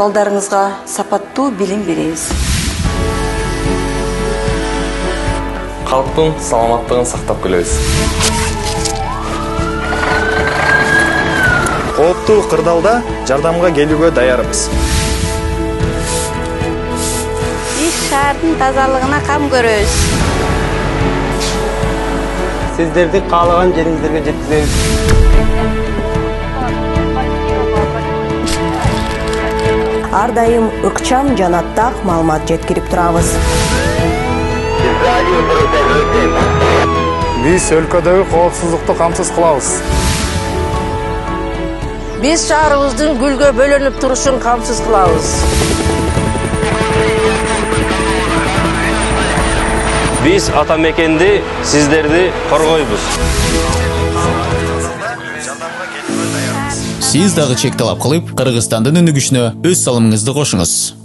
балдарыңызга сапаттуу билим беребиз. Халктын саламаттыгын сактап келебиз. Кооптуу кырдаалда жардамга келүүгө даярбыз. Биз шаардын тазалыгына кам көрөбүз. Сиздерди каалаган жериңиздерге жеткизебиз. Ар дайым ыкчам жана так маалымат жеткирип турабыз. Биз өлкөдөгү коопсуздукту камсыз кылабыз. Биз шаарыбыздын гүлгө бөлөнүп турушун камсыз кылабыз. Биз ата мекенди, сиздерди коргойбуз. Сиз дагы чек талап кылып, Кыргызстандын өнүгүшүнө өз салымыңызды кошуңуз.